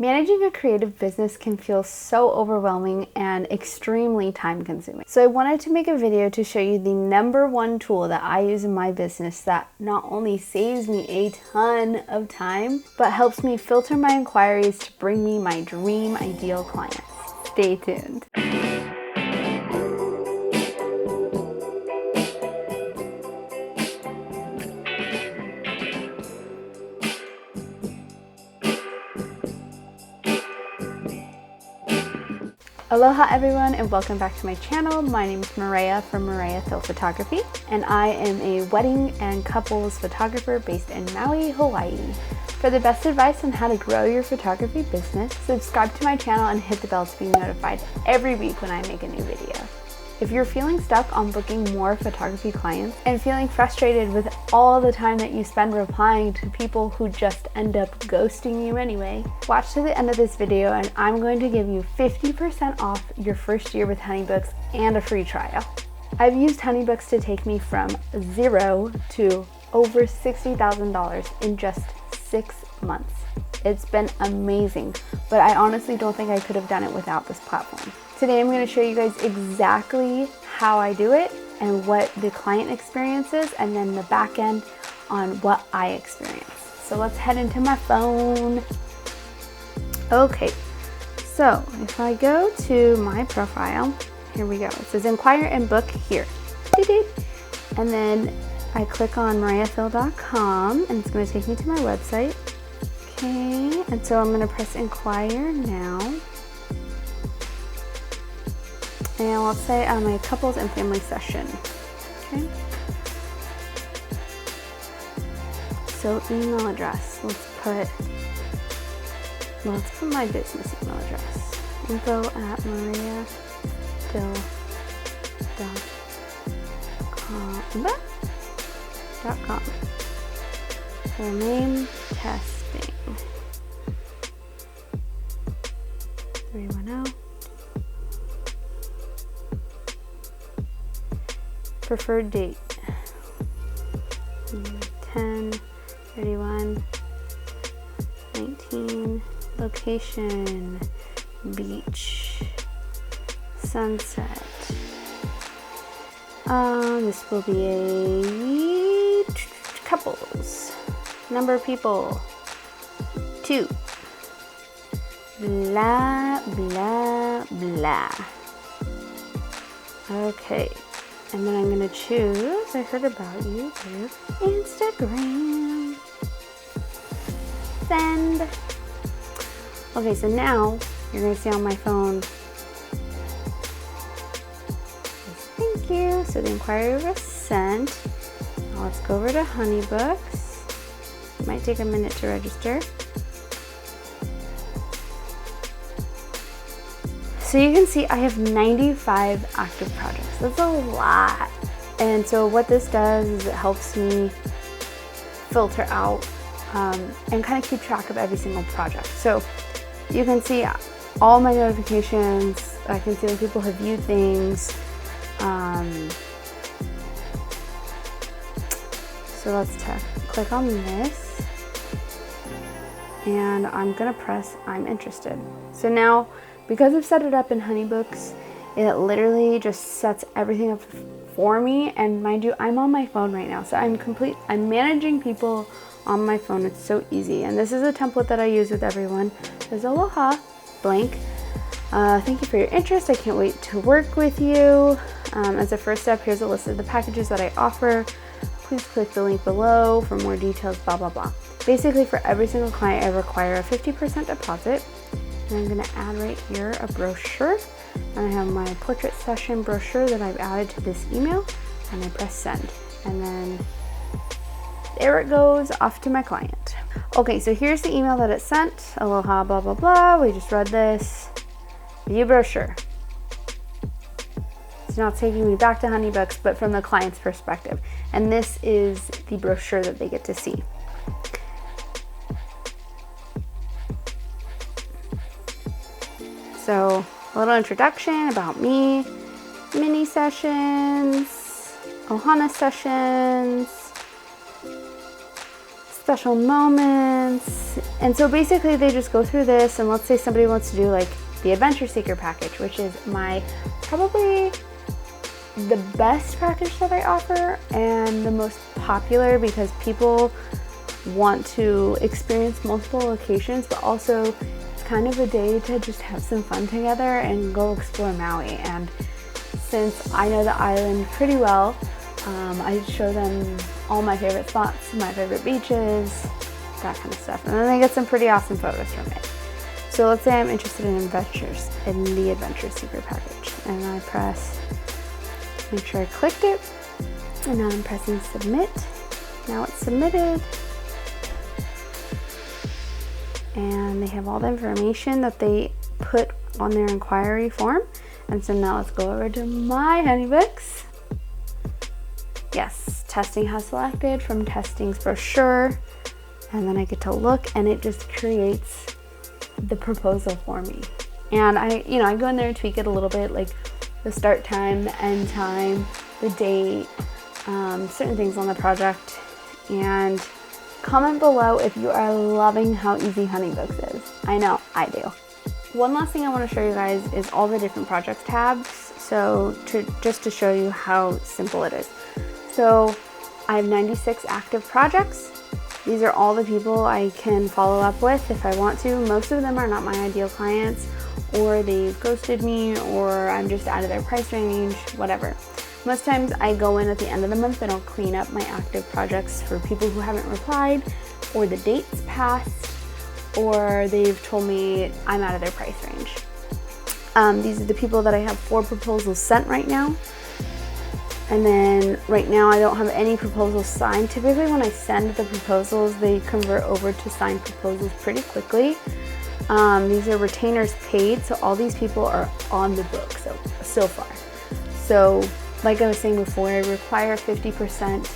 Managing a creative business can feel so overwhelming and extremely time consuming. So I wanted to make a video to show you the #1 tool that I use in my business that not only saves me a ton of time, but helps me filter my inquiries to bring me my dream ideal clients. Stay tuned. Aloha everyone and welcome back to my channel. My name is Moorea from Moorea Thill Photography and I am a wedding and couples photographer based in Maui, Hawaii. For the best advice on how to grow your photography business, subscribe to my channel and hit the bell to be notified every week when I make a new video. If you're feeling stuck on booking more photography clients and feeling frustrated with all the time that you spend replying to people who just end up ghosting you anyway, watch to the end of this video and I'm going to give you 50% off your first year with Honeybooks and a free trial. I've used Honeybooks to take me from zero to over $60,000 in just 6 months. It's been amazing, but I honestly don't think I could have done it without this platform. Today I'm going to show you guys exactly how I do it and what the client experience is, and then the back end on what I experience. So let's head into my phone. Okay, so if I go to my profile, here we go. It says inquire and book here. And then I click on mooreathill.com and it's going to take me to my website. Okay, and so I'm going to press inquire now. And let's say I'm a couples and family session. Okay. So email address. Let's put my business email address. info@mooreathill.com. Full name, testing. 310. Preferred date 10/31/19. Location beach, sunset. This will be a couples. Number of people 2. Blah blah blah. Okay. And then I'm going to choose, I heard about you through Instagram. Send. Okay, so now you're going to see on my phone, thank you. So the inquiry was sent. Now let's go over to Honeybooks. It might take a minute to register. So you can see I have 95 active projects. That's a lot. And so what this does is it helps me filter out and kind of keep track of every single project. So you can see all my notifications. I can see when people have viewed things. So let's click on this. And I'm gonna press I'm interested. So now, because I've set it up in Honeybooks, it literally just sets everything up for me. And mind you, I'm on my phone right now. So I'm managing people on my phone. It's so easy. And this is a template that I use with everyone. There's aloha, blank. Thank you for your interest. I can't wait to work with you. As a first step, here's a list of the packages that I offer. Please click the link below for more details, blah, blah, blah. Basically, for every single client, I require a 50% deposit. And I'm going to add right here a brochure. And I have my portrait session brochure that I've added to this email. And I press send. And then there it goes off to my client. Okay, so here's the email that it sent. Aloha, blah, blah, blah. We just read this. View brochure. It's not taking me back to Honeybooks, but from the client's perspective. And this is the brochure that they get to see. So a little introduction about me, mini sessions, ohana sessions, special moments. And so basically they just go through this, and let's say somebody wants to do like the Adventure Seeker package, which is my probably the best package that I offer and the most popular, because people want to experience multiple locations, but also it's kind of a day to just have some fun together and go explore Maui. And since I know the island pretty well, I show them all my favorite spots, my favorite beaches, that kind of stuff. And then they get some pretty awesome photos from it. So let's say I'm interested in adventures in the Adventure Seeker package, and I press, make sure I clicked it, and now I'm pressing submit. Now it's submitted, and they have all the information that they put on their inquiry form. And so now let's go over to my Honeybooks. Yes, testing has selected from testing's brochure, and then I get to look, and it just creates the proposal for me. And I go in there and tweak it a little bit, like the start time, the end time, the date, certain things on the project. And comment below if you are loving how easy Honeybooks is. I know I do. One last thing I want to show you guys is all the different projects tabs. So just to show you how simple it is. So I have 96 active projects. These are all the people I can follow up with if I want to. Most of them are not my ideal clients, or they've ghosted me, or I'm just out of their price range, whatever. Most times I go in at the end of the month and I'll clean up my active projects for people who haven't replied, or the dates passed, or they've told me I'm out of their price range. These are the people that I have 4 proposals sent right now. And then right now I don't have any proposals signed. Typically when I send the proposals, they convert over to signed proposals pretty quickly. These are retainers paid, so all these people are on the book so far. So like I was saying before, I require 50%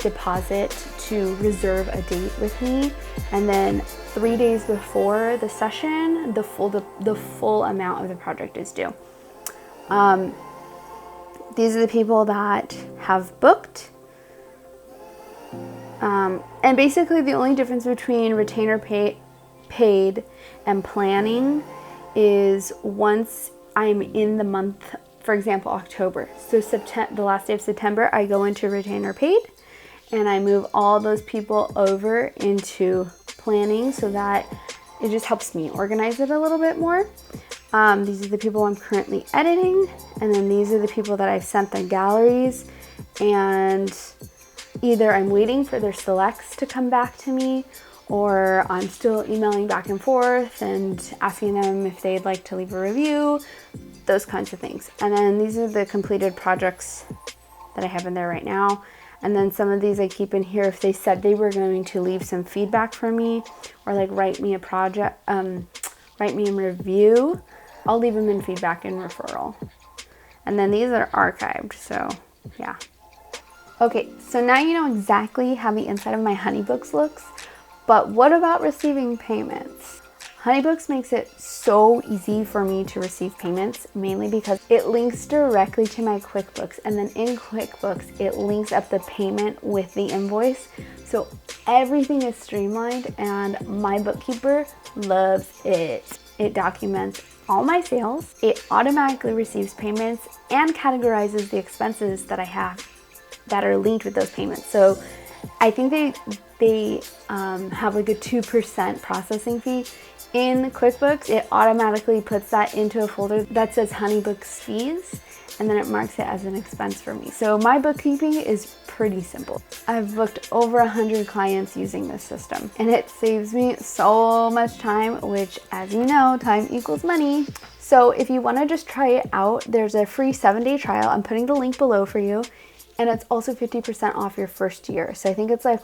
deposit to reserve a date with me, and then 3 days before the session, the full amount of the project is due. These are the people that have booked. And basically the only difference between retainer paid and planning is once I'm in the month, for example, October. So the last day of September, I go into retainer paid, and I move all those people over into planning, so that it just helps me organize it a little bit more. These are the people I'm currently editing, and then these are the people that I've sent their galleries, and either I'm waiting for their selects to come back to me, or I'm still emailing back and forth and asking them if they'd like to leave a review, those kinds of things. And then these are the completed projects that I have in there right now. And then some of these I keep in here if they said they were going to leave some feedback for me, or like write me a review. I'll leave them in feedback and referral. And then these are archived, so yeah. Okay, so now you know exactly how the inside of my Honeybooks looks, but what about receiving payments? Honeybooks makes it so easy for me to receive payments, mainly because it links directly to my QuickBooks, and then in QuickBooks, it links up the payment with the invoice. So everything is streamlined, and my bookkeeper loves it. It documents all my sales, it automatically receives payments, and categorizes the expenses that I have that are linked with those payments. So I think they have like a 2% processing fee. In QuickBooks, it automatically puts that into a folder that says Honeybooks fees, and then it marks it as an expense for me. So my bookkeeping is pretty simple. I've booked over 100 clients using this system, and it saves me so much time, which, as you know, time equals money. So if you want to just try it out, there's a free 7-day trial. I'm putting the link below for you, and it's also 50% off your first year. So I think it's like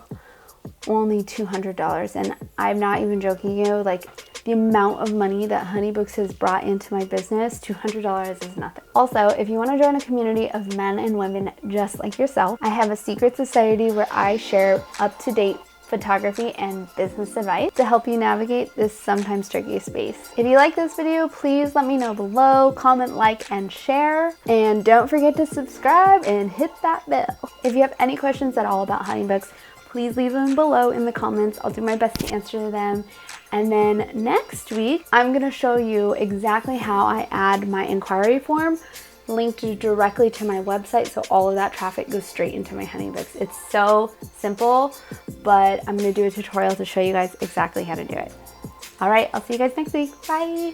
only $200, and I'm not even joking you, like the amount of money that Honeybooks has brought into my business, $200 is nothing. Also, if you want to join a community of men and women just like yourself, I have a secret society where I share up-to-date photography and business advice to help you navigate this sometimes tricky space. If you like this video, please let me know below, comment, like, and share, and don't forget to subscribe and hit that bell. If you have any questions at all about Honeybooks, please leave them below in the comments. I'll do my best to answer them. And then next week, I'm gonna show you exactly how I add my inquiry form linked directly to my website, so all of that traffic goes straight into my Honeybooks. It's so simple, but I'm gonna do a tutorial to show you guys exactly how to do it. All right, I'll see you guys next week. Bye.